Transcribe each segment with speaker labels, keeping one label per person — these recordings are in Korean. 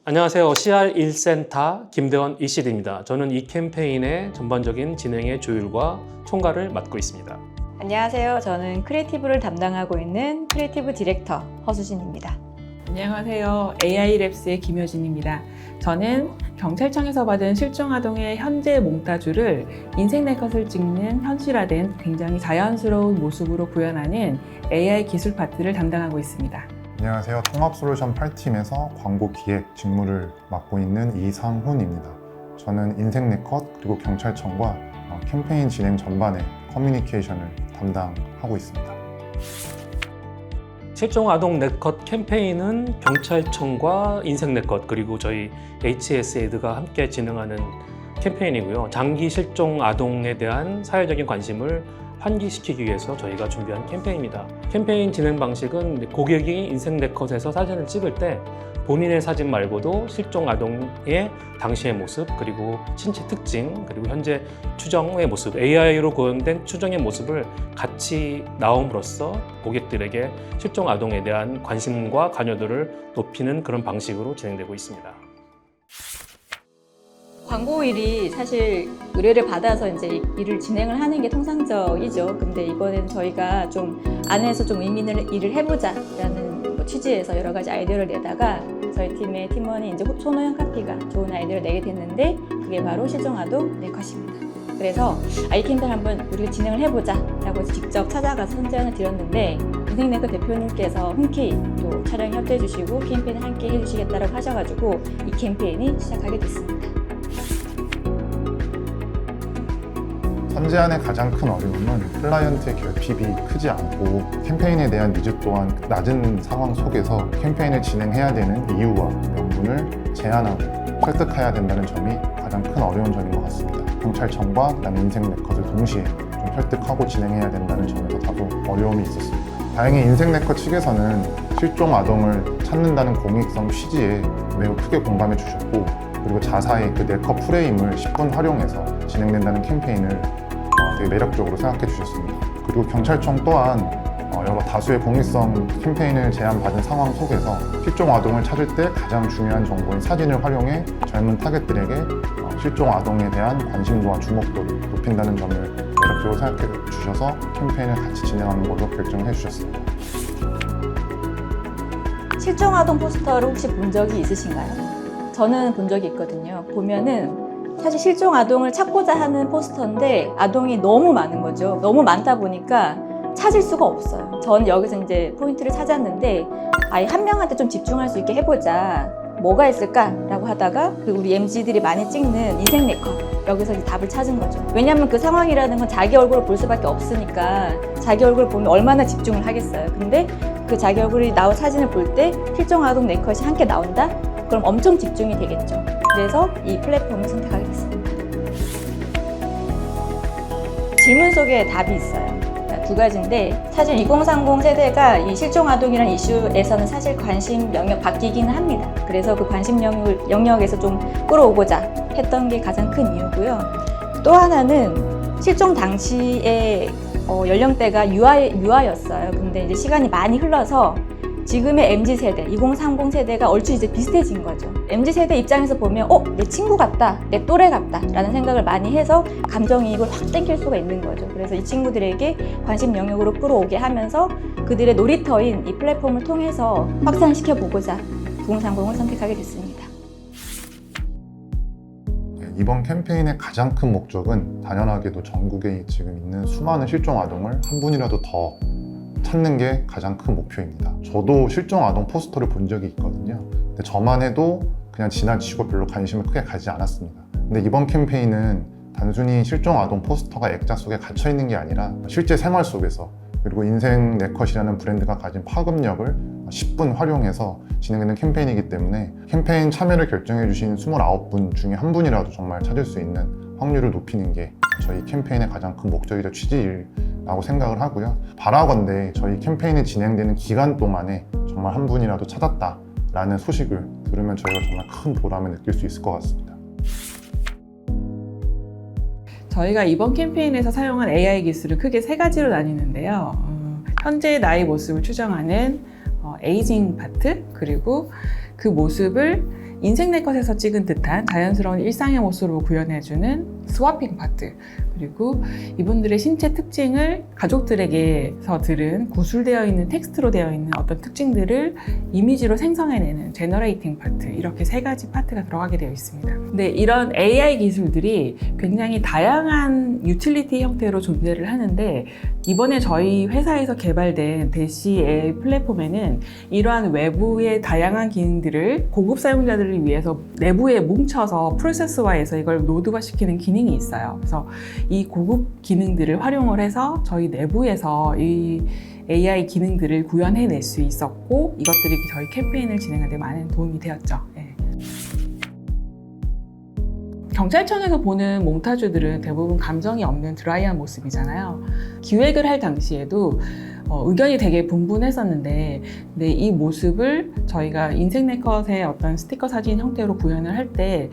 Speaker 1: 안녕하세요. CR1센터 김대원 이CD입니다. 저는 이 캠페인의 전반적인 진행의 조율과 총괄을 맡고 있습니다.
Speaker 2: 안녕하세요. 저는 크리에이티브를 담당하고 있는 크리에이티브 디렉터 허수진입니다.
Speaker 3: 안녕하세요. AI랩스의 김효진입니다. 저는 경찰청에서 받은 실종아동의 현재 몽타주를 인생 네컷을 찍는 현실화된 굉장히 자연스러운 모습으로 구현하는 AI 기술 파트를 담당하고 있습니다.
Speaker 4: 안녕하세요. 통합솔루션 8팀에서 광고 기획 직무를 맡고 있는 이상훈입니다. 저는 인생 네컷 그리고 경찰청과 캠페인 진행 전반의 커뮤니케이션을 담당하고 있습니다.
Speaker 1: 실종 아동 네컷 캠페인은 경찰청과 인생 네컷 그리고 저희 HS에드가 함께 진행하는 캠페인이고요. 장기 실종 아동에 대한 사회적인 관심을 환기시키기 위해서 저희가 준비한 캠페인입니다. 캠페인 진행 방식은 고객이 인생 네컷에서 사진을 찍을 때 본인의 사진 말고도 실종 아동의 당시의 모습, 그리고 신체 특징, 그리고 현재 추정의 모습, AI로 구현된 추정의 모습을 같이 나옴으로써 고객들에게 실종 아동에 대한 관심과 관여도를 높이는 그런 방식으로 진행되고 있습니다.
Speaker 2: 광고일이 사실 의뢰를 받아서 이제 일을 진행을 하는 게 통상적이죠. 근데 이번엔 저희가 좀 안에서 좀 의미 있는 일을 해보자라는 취지에서 여러 가지 아이디어를 내다가 저희 팀의 팀원이 이제 손호영 카피가 좋은 아이디어를 내게 됐는데 그게 바로 실종아동 네컷입니다. 그래서 이 캠페인 한번 우리가 진행을 해보자라고 직접 찾아가서 선제안을 드렸는데 인생 네컷 대표님께서 흔쾌히 또 촬영 협조해 주시고 캠페인을 함께 해주시겠다고 하셔가지고 이 캠페인이 시작하게 됐습니다.
Speaker 4: 선제안의 가장 큰 어려움은 클라이언트의 결핍이 크지 않고 캠페인에 대한 니즈 또한 낮은 상황 속에서 캠페인을 진행해야 되는 이유와 명분을 제안하고 설득해야 된다는 점이 가장 큰 어려운 점인 것 같습니다. 경찰청과 그다음에 인생 네컷을 동시에 좀 설득하고 진행해야 된다는 점에서 다소 어려움이 있었습니다. 다행히 인생 네컷 측에서는 실종 아동을 찾는다는 공익성 취지에 매우 크게 공감해 주셨고, 그리고 자사의 그 네컷 프레임을 10분 활용해서 진행된다는 캠페인을 되게 매력적으로 생각해 주셨습니다. 그리고 경찰청 또한 여러 다수의 공익성 캠페인을 제안받은 상황 속에서 실종 아동을 찾을 때 가장 중요한 정보인 사진을 활용해 젊은 타겟들에게 실종 아동에 대한 관심도와 주목도를 높인다는 점을 매력적으로 생각해 주셔서 캠페인을 같이 진행하는 걸로 결정해 주셨습니다.
Speaker 2: 실종 아동 포스터를 혹시 본 적이 있으신가요? 저는 본 적이 있거든요. 보면은 사실 실종 아동을 찾고자 하는 포스터인데 아동이 너무 많은 거죠. 너무 많다 보니까 찾을 수가 없어요. 전 여기서 이제 포인트를 찾았는데 아예 한 명한테 좀 집중할 수 있게 해보자. 뭐가 있을까라고 하다가 그 우리 MZ들이 많이 찍는 인생 네컷 여기서 이제 답을 찾은 거죠. 왜냐하면 그 상황이라는 건 자기 얼굴을 볼 수밖에 없으니까 자기 얼굴을 보면 얼마나 집중을 하겠어요. 근데 그 자기 얼굴이 나온 사진을 볼 때 실종 아동 네컷이 함께 나온다? 그럼 엄청 집중이 되겠죠. 그래서 이 플랫폼을 선택하게 됐습니다. 질문 속에 답이 있어요. 두 가지인데 사실 2030 세대가 이 실종 아동이라는 이슈에서는 사실 관심 영역 바뀌기는 합니다. 그래서 그 관심 영역에서 좀 끌어오고자 했던 게 가장 큰 이유고요. 또 하나는 실종 당시에 연령대가 유아였어요. 근데 이제 시간이 많이 흘러서 지금의 MZ세대, 2030 세대가 얼추 이제 비슷해진 거죠. MZ세대 입장에서 보면 내 친구 같다, 내 또래 같다 라는 생각을 많이 해서 감정이입을 확 땡길 수가 있는 거죠. 그래서 이 친구들에게 관심 영역으로 끌어오게 하면서 그들의 놀이터인 이 플랫폼을 통해서 확산시켜보고자 2030을 선택하게 됐습니다.
Speaker 4: 이번 캠페인의 가장 큰 목적은 당연하게도 전국에 지금 있는 수많은 실종 아동을 한 분이라도 더 찾는 게 가장 큰 목표입니다. 저도 실종 아동 포스터를 본 적이 있거든요. 근데 저만 해도 그냥 지나치고 별로 관심을 크게 가지지 않았습니다. 근데 이번 캠페인은 단순히 실종 아동 포스터가 액자 속에 갇혀 있는 게 아니라 실제 생활 속에서, 그리고 인생 네컷이라는 브랜드가 가진 파급력을 10분 활용해서 진행되는 캠페인이기 때문에 캠페인 참여를 결정해 주신 29분 중에 한 분이라도 정말 찾을 수 있는 확률을 높이는 게 저희 캠페인의 가장 큰 목적이자 취지라고 생각을 하고요. 바라건대 저희 캠페인이 진행되는 기간 동안에 정말 한 분이라도 찾았다라는 소식을 들으면 저희가 정말 큰 보람을 느낄 수 있을 것 같습니다.
Speaker 3: 저희가 이번 캠페인에서 사용한 AI 기술을 크게 세 가지로 나뉘는데요. 현재의 나의 모습을 추정하는 에이징 파트, 그리고 그 모습을 인생 네컷에서 찍은 듯한 자연스러운 일상의 모습으로 구현해주는 스와핑 파트, 그리고 이분들의 신체 특징을 가족들에게서 들은 구술되어 있는 텍스트로 되어 있는 어떤 특징들을 이미지로 생성해내는 제너레이팅 파트, 이렇게 세 가지 파트가 들어가게 되어 있습니다. 근데 이런 AI 기술들이 굉장히 다양한 유틸리티 형태로 존재를 하는데, 이번에 저희 회사에서 개발된 대시 AI 플랫폼에는 이러한 외부의 다양한 기능들을 고급 사용자들을 위해서 내부에 뭉쳐서 프로세스화해서 이걸 노드화시키는 기능이 있어요. 그래서 이 고급 기능들을 활용을 해서 저희 내부에서 이 AI 기능들을 구현해낼 수 있었고, 이것들이 저희 캠페인을 진행하는 데 많은 도움이 되었죠. 네. 경찰청에서 보는 몽타주들은 대부분 감정이 없는 드라이한 모습이잖아요. 기획을 할 당시에도 의견이 되게 분분했었는데, 근데 이 모습을 저희가 인생 네컷의 어떤 스티커 사진 형태로 구현을 할 때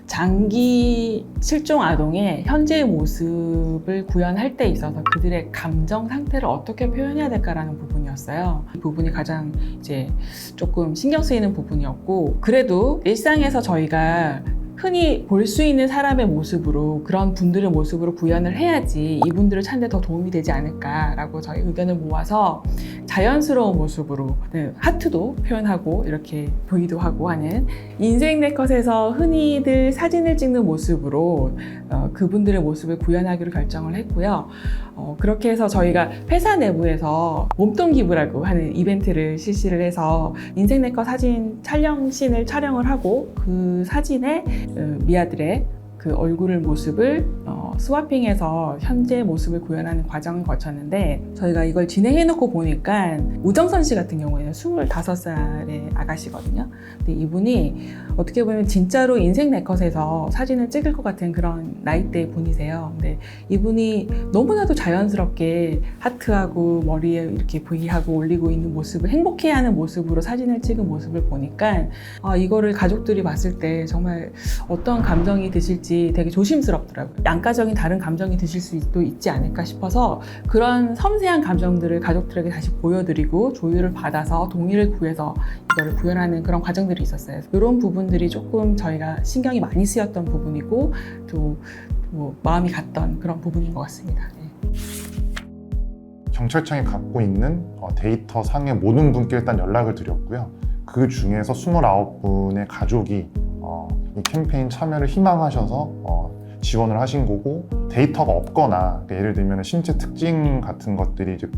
Speaker 3: 장기 실종 아동의 현재의 모습을 구현할 때 있어서 그들의 감정 상태를 어떻게 표현해야 될까라는 부분이었어요. 이 부분이 가장 이제 조금 신경 쓰이는 부분이었고, 그래도 일상에서 저희가 흔히 볼 수 있는 사람의 모습으로, 그런 분들의 모습으로 구현을 해야지 이분들을 찾는 데 더 도움이 되지 않을까라고 저희 의견을 모아서 자연스러운 모습으로 하트도 표현하고 이렇게 보이도 하고 하는 인생 네컷에서 흔히들 사진을 찍는 모습으로 그분들의 모습을 구현하기로 결정을 했고요. 그렇게 해서 저희가 회사 내부에서 몸통 기부라고 하는 이벤트를 실시를 해서 인생 네컷 사진 촬영씬을 촬영을 하고, 그 사진에 미아들의 그 얼굴을 모습을 스와핑해서 현재 모습을 구현하는 과정을 거쳤는데, 저희가 이걸 진행해놓고 보니까 우정선 씨 같은 경우에는 25살의 아가씨거든요. 근데 이분이 어떻게 보면 진짜로 인생 네컷에서 사진을 찍을 것 같은 그런 나이대 분이세요. 근데 이분이 너무나도 자연스럽게 하트하고 머리에 이렇게 V하고 올리고 있는 모습을 행복해하는 모습으로 사진을 찍은 모습을 보니까 이거를 가족들이 봤을 때 정말 어떤 감정이 드실지 되게 조심스럽더라고요. 양가적인 다른 감정이 드실 수도 있지 않을까 싶어서 그런 섬세한 감정들을 가족들에게 다시 보여드리고 조율을 받아서 동의를 구해서 이거를 구현하는 그런 과정들이 있었어요. 이런 부분들이 조금 저희가 신경이 많이 쓰였던 부분이고, 또 뭐 마음이 갔던 그런 부분인 것 같습니다. 네.
Speaker 4: 경찰청이 갖고 있는 데이터 상의 모든 분께 일단 연락을 드렸고요. 그 중에서 29분의 가족이 이 캠페인 참여를 희망하셔서 지원을 하신 거고, 데이터가 없거나, 그러니까 예를 들면 신체 특징 같은 것들이 이제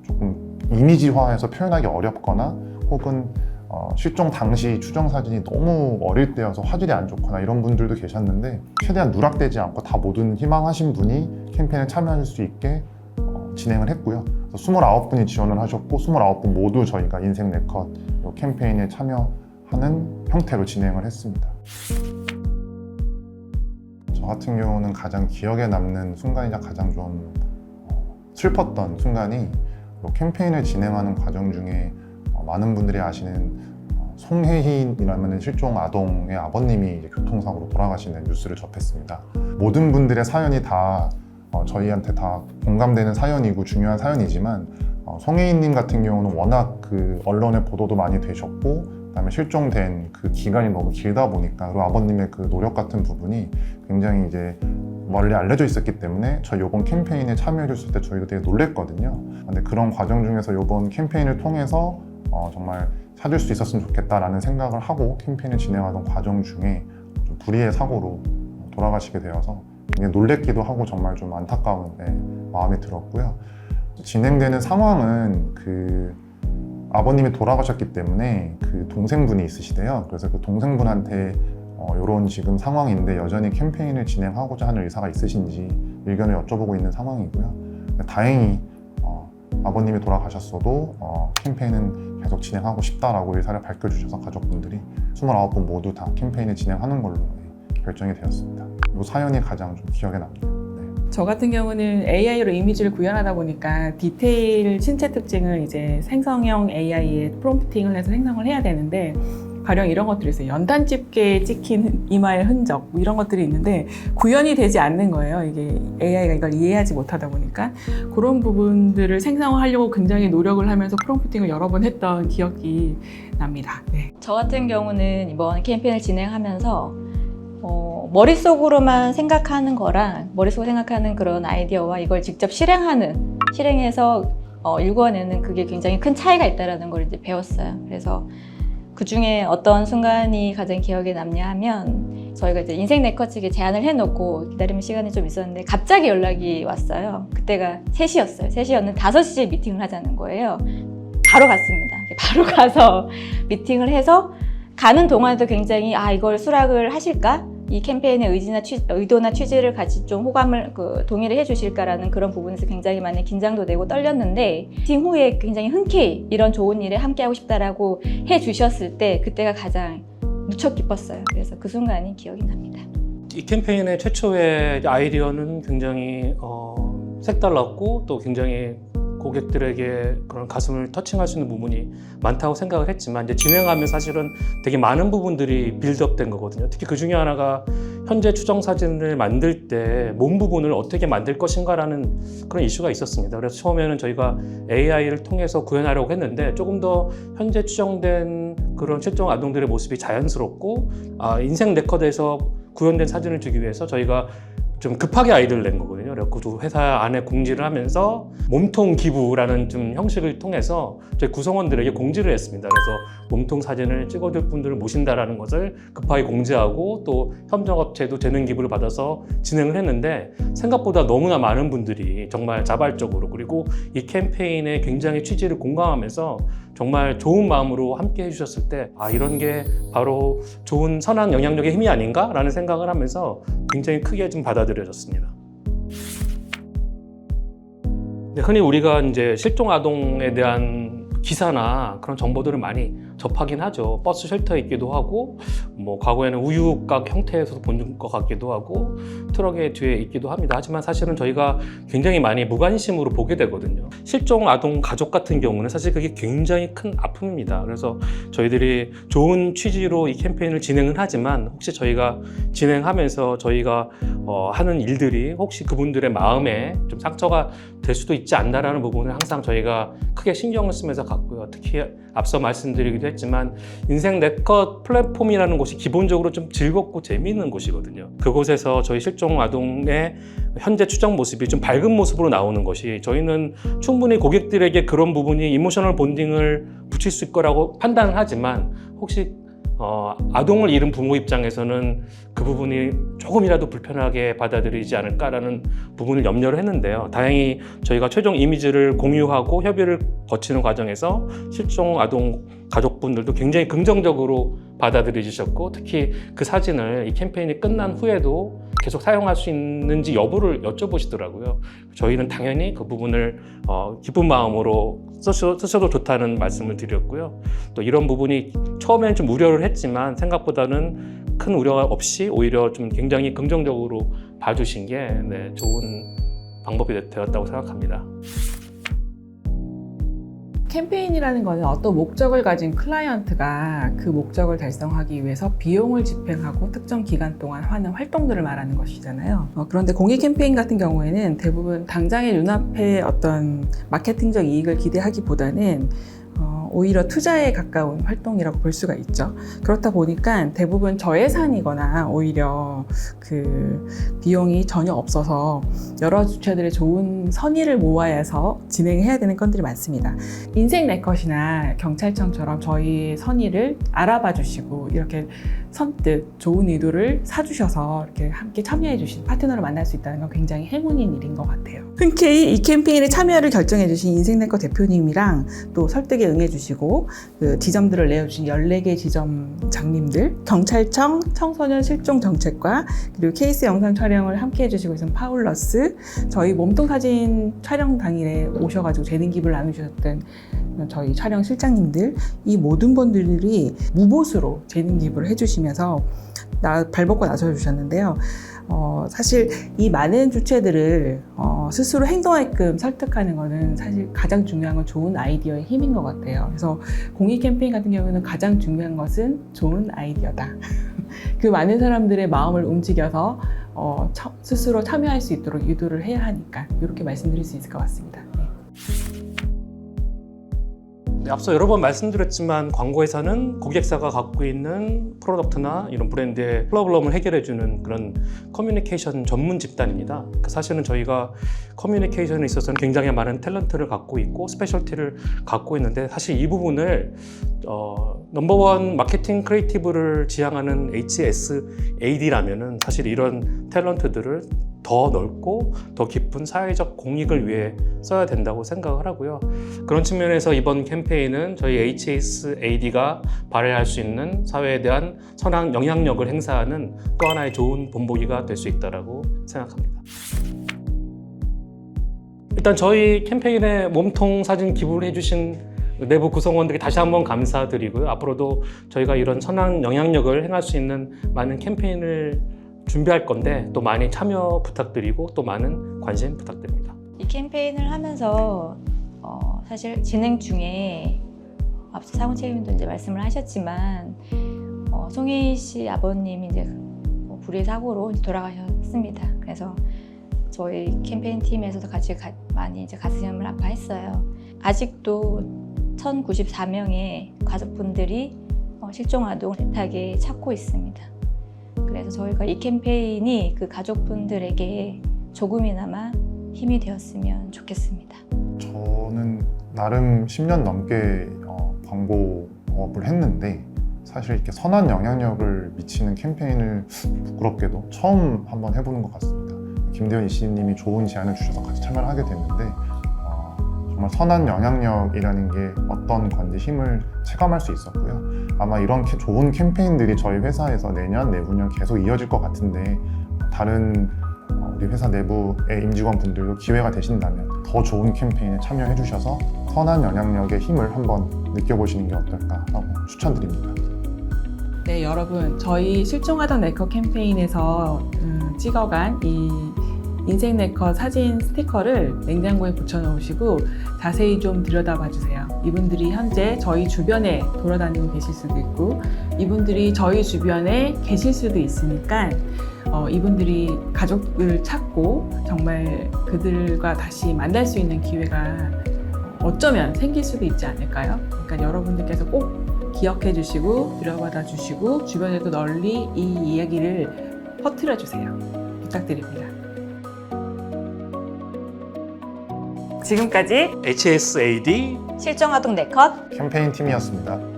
Speaker 4: 조금 이미지화해서 표현하기 어렵거나, 혹은 실종 당시 추정 사진이 너무 어릴 때여서 화질이 안 좋거나 이런 분들도 계셨는데, 최대한 누락되지 않고 다 모든 희망하신 분이 캠페인에 참여할 수 있게 진행을 했고요. 그래서 29분이 지원을 하셨고, 29분 모두 저희가 인생 네컷 캠페인에 참여하는 형태로 진행을 했습니다. 저 같은 경우는 가장 기억에 남는 순간이자 가장 좀 슬펐던 순간이, 캠페인을 진행하는 과정 중에 많은 분들이 아시는 송혜인이라는 실종 아동의 아버님이 이제 교통사고로 돌아가시는 뉴스를 접했습니다. 모든 분들의 사연이 다 저희한테 다 공감되는 사연이고 중요한 사연이지만, 송혜인님 같은 경우는 워낙 그 언론의 보도도 많이 되셨고, 그다음에 실종된 그 기간이 너무 길다 보니까, 그리고 아버님의 그 노력 같은 부분이 굉장히 이제 멀리 알려져 있었기 때문에 저희 이번 캠페인에 참여해 줬을 때 저희도 되게 놀랬거든요. 근데 그런 과정 중에서 이번 캠페인을 통해서 정말 찾을 수 있었으면 좋겠다라는 생각을 하고 캠페인을 진행하던 과정 중에 좀 불의의 사고로 돌아가시게 되어서 굉장히 놀랬기도 하고 정말 좀 안타까운 마음이 들었고요. 진행되는 상황은 그 아버님이 돌아가셨기 때문에 그 동생분이 있으시대요. 그래서 그 동생분한테 이런 지금 상황인데 여전히 캠페인을 진행하고자 하는 의사가 있으신지 의견을 여쭤보고 있는 상황이고요. 다행히 아버님이 돌아가셨어도 캠페인은 계속 진행하고 싶다라고 의사를 밝혀주셔서 가족분들이 29분 모두 다 캠페인을 진행하는 걸로 결정이 되었습니다. 이 사연이 가장 좀 기억에 남네요.
Speaker 3: 저 같은 경우는 AI로 이미지를 구현하다 보니까 디테일 신체 특징을 이제 생성형 AI에 프롬프팅을 해서 생성을 해야 되는데, 가령 이런 것들이 있어요. 연탄 집게에 찍힌 이마의 흔적 뭐 이런 것들이 있는데 구현이 되지 않는 거예요. 이게 AI가 이걸 이해하지 못하다 보니까 그런 부분들을 생성하려고 굉장히 노력을 하면서 프롬프팅을 여러 번 했던 기억이 납니다. 네.
Speaker 2: 저 같은 경우는 이번 캠페인을 진행하면서 머릿속으로만 생각하는 거랑 머릿속으로 생각하는 그런 아이디어와 이걸 직접 실행해서 읽어내는 그게 굉장히 큰 차이가 있다는 걸 이제 배웠어요. 그래서 그 중에 어떤 순간이 가장 기억에 남냐 하면 저희가 이제 인생 네컷 측에 제안을 해놓고 기다리는 시간이 좀 있었는데 갑자기 연락이 왔어요. 그때가 3시였어요. 3시였는데 5시에 미팅을 하자는 거예요. 바로 갔습니다. 바로 가서 미팅을 해서 가는 동안에도 굉장히 이걸 수락을 하실까? 이 캠페인의 의도나 취지를 같이 좀 동의를 해주실까라는 그런 부분에서 굉장히 많이 긴장도 되고 떨렸는데 미팅 후에 굉장히 흔쾌히 이런 좋은 일에 함께하고 싶다라고 해주셨을 때 그때가 가장 무척 기뻤어요. 그래서 그 순간이 기억이 납니다.
Speaker 1: 이 캠페인의 최초의 아이디어는 굉장히 색달랐고 또 굉장히 고객들에게 그런 가슴을 터칭할 수 있는 부분이 많다고 생각을 했지만 이제 진행하면 사실은 되게 많은 부분들이 빌드업된 거거든요. 특히 그 중에 하나가 현재 추정 사진을 만들 때 몸 부분을 어떻게 만들 것인가라는 그런 이슈가 있었습니다. 그래서 처음에는 저희가 AI를 통해서 구현하려고 했는데 조금 더 현재 추정된 그런 실종 아동들의 모습이 자연스럽고 인생 네컷에서 구현된 사진을 주기 위해서 저희가 좀 급하게 아이디어를 낸 거거든요. 그래서 회사 안에 공지를 하면서 몸통 기부라는 좀 형식을 통해서 저희 구성원들에게 공지를 했습니다. 그래서 몸통 사진을 찍어줄 분들을 모신다라는 것을 급하게 공지하고 또 협력업체도 재능 기부를 받아서 진행을 했는데 생각보다 너무나 많은 분들이 정말 자발적으로 그리고 이 캠페인의 굉장히 취지를 공감하면서 정말 좋은 마음으로 함께 해주셨을 때 이런 게 바로 좋은 선한 영향력의 힘이 아닌가라는 생각을 하면서 굉장히 크게 좀 받아들여졌습니다. 흔히 우리가 이제 실종 아동에 대한 기사나 그런 정보들을 많이 접하긴 하죠. 버스 쉘터에 있기도 하고 뭐 과거에는 우유곽 형태에서도 본 것 같기도 하고 트럭의 뒤에 있기도 합니다. 하지만 사실은 저희가 굉장히 많이 무관심으로 보게 되거든요. 실종 아동 가족 같은 경우는 사실 그게 굉장히 큰 아픔입니다. 그래서 저희들이 좋은 취지로 이 캠페인을 진행을 하지만 혹시 저희가 진행하면서 저희가 하는 일들이 혹시 그분들의 마음에 좀 상처가 될 수도 있지 않나라는 부분을 항상 저희가 크게 신경을 쓰면서 갔고요. 특히 앞서 말씀드리기도 했지만 인생 네컷 플랫폼이라는 곳이 기본적으로 좀 즐겁고 재미있는 곳이거든요. 그곳에서 저희 실종 아동의 현재 추정 모습이 좀 밝은 모습으로 나오는 것이 저희는 충분히 고객들에게 그런 부분이 이모셔널 본딩을 붙일 수 있을 거라고 판단을 하지만 혹시 아동을 잃은 부모 입장에서는 그 부분이 조금이라도 불편하게 받아들이지 않을까라는 부분을 염려를 했는데요. 다행히 저희가 최종 이미지를 공유하고 협의를 거치는 과정에서 실종 아동 가족분들도 굉장히 긍정적으로 받아들여주셨고 특히 그 사진을 이 캠페인이 끝난 후에도 계속 사용할 수 있는지 여부를 여쭤보시더라고요. 저희는 당연히 그 부분을 기쁜 마음으로 쓰셔도 좋다는 말씀을 드렸고요. 또 이런 부분이 처음에는 좀 우려를 했지만 생각보다는 큰 우려 없이 오히려 좀 굉장히 긍정적으로 봐주신 게 좋은 방법이 되었다고 생각합니다.
Speaker 3: 캠페인이라는 것은 어떤 목적을 가진 클라이언트가 그 목적을 달성하기 위해서 비용을 집행하고 특정 기간 동안 하는 활동들을 말하는 것이잖아요. 그런데 공익 캠페인 같은 경우에는 대부분 당장의 눈앞에 어떤 마케팅적 이익을 기대하기보다는 오히려 투자에 가까운 활동이라고 볼 수가 있죠. 그렇다 보니까 대부분 저예산이거나 오히려 그 비용이 전혀 없어서 여러 주체들의 좋은 선의를 모아서 진행해야 되는 건들이 많습니다. 인생 네컷이나 경찰청처럼 저희 선의를 알아봐 주시고 이렇게 선뜻 좋은 의도를 사주셔서 이렇게 함께 참여해 주신 파트너를 만날 수 있다는 건 굉장히 행운인 일인 것 같아요. 흔쾌히 이 캠페인에 참여를 결정해 주신 인생 네컷 대표님이랑 또 설득에 응해 주시고 그 지점들을 내어주신 14개 지점장님들, 경찰청, 청소년 실종 정책과 그리고 케이스 영상 촬영을 함께 해주시고 있는 파울러스, 저희 몸통 사진 촬영 당일에 오셔가지고 재능 기부를 나누셨던 저희 촬영 실장님들, 이 모든 분들이 무보수로 재능 기부를 해주시면서 발벗고 나서주셨는데요. 사실 이 많은 주체들을 스스로 행동하게끔 설득하는 것은 사실 가장 중요한 건 좋은 아이디어의 힘인 것 같아요. 그래서 공익 캠페인 같은 경우는 가장 중요한 것은 좋은 아이디어다. 그 많은 사람들의 마음을 움직여서 스스로 참여할 수 있도록 유도를 해야 하니까 이렇게 말씀드릴 수 있을 것 같습니다. 네.
Speaker 1: 네, 앞서 여러 번 말씀드렸지만 광고회사는 고객사가 갖고 있는 프로덕트나 이런 브랜드의 프로블럼을 해결해주는 그런 커뮤니케이션 전문 집단입니다. 사실은 저희가 커뮤니케이션에 있어서는 굉장히 많은 탤런트를 갖고 있고 스페셜티를 갖고 있는데 사실 이 부분을 넘버원 마케팅 크리에이티브를 지향하는 HSAD라면은 사실 이런 탤런트들을 더 넓고 더 깊은 사회적 공익을 위해 써야 된다고 생각을 하고요. 그런 측면에서 이번 캠페인은 저희 HSAD가 발휘할 수 있는 사회에 대한 선한 영향력을 행사하는 또 하나의 좋은 본보기가 될 수 있다고 생각합니다. 일단 저희 캠페인에 몸통 사진 기부를 해주신 내부 구성원들이 다시 한번 감사드리고요. 앞으로도 저희가 이런 선한 영향력을 행할 수 있는 많은 캠페인을 준비할 건데 또 많이 참여 부탁드리고 또 많은 관심 부탁드립니다.
Speaker 2: 이 캠페인을 하면서 사실 진행 중에 앞서 상훈 책임님도 이제 말씀을 하셨지만 송희 씨 아버님이 이제 불의 사고로 이제 돌아가셨습니다. 그래서 저희 캠페인 팀에서도 같이 많이 이제 가슴을 아파했어요. 아직도 1,094명의 가족분들이 실종 아동을 애타게 찾고 있습니다. 그래서 저희가 이 캠페인이 그 가족분들에게 조금이나마 힘이 되었으면 좋겠습니다.
Speaker 4: 저는 나름 10년 넘게 광고업을 했는데 사실 이렇게 선한 영향력을 미치는 캠페인을 부끄럽게도 처음 한번 해보는 것 같습니다. 김대현 이씨님이 좋은 제안을 주셔서 같이 참여를 하게 됐는데 정말 선한 영향력이라는 게 어떤 건지 힘을 체감할 수 있었고요. 아마 이런 좋은 캠페인들이 저희 회사에서 내년, 내후년 계속 이어질 것 같은데 다른 우리 회사 내부의 임직원분들도 기회가 되신다면 더 좋은 캠페인에 참여해 주셔서 선한 영향력의 힘을 한번 느껴보시는 게 어떨까 하고 추천드립니다.
Speaker 3: 네, 여러분, 저희 실종아동 네컷 캠페인에서 찍어간 이 인생 네컷 사진 스티커를 냉장고에 붙여놓으시고 자세히 좀 들여다봐 주세요. 이분들이 현재 저희 주변에 돌아다니고 계실 수도 있고 이분들이 저희 주변에 계실 수도 있으니까 이분들이 가족을 찾고 정말 그들과 다시 만날 수 있는 기회가 어쩌면 생길 수도 있지 않을까요? 그러니까 여러분들께서 꼭 기억해 주시고 들여받아 주시고 주변에도 널리 이 이야기를 퍼뜨려 주세요. 부탁드립니다. 지금까지
Speaker 1: HSAD
Speaker 2: 실종 아동 네컷
Speaker 4: 캠페인 팀이었습니다.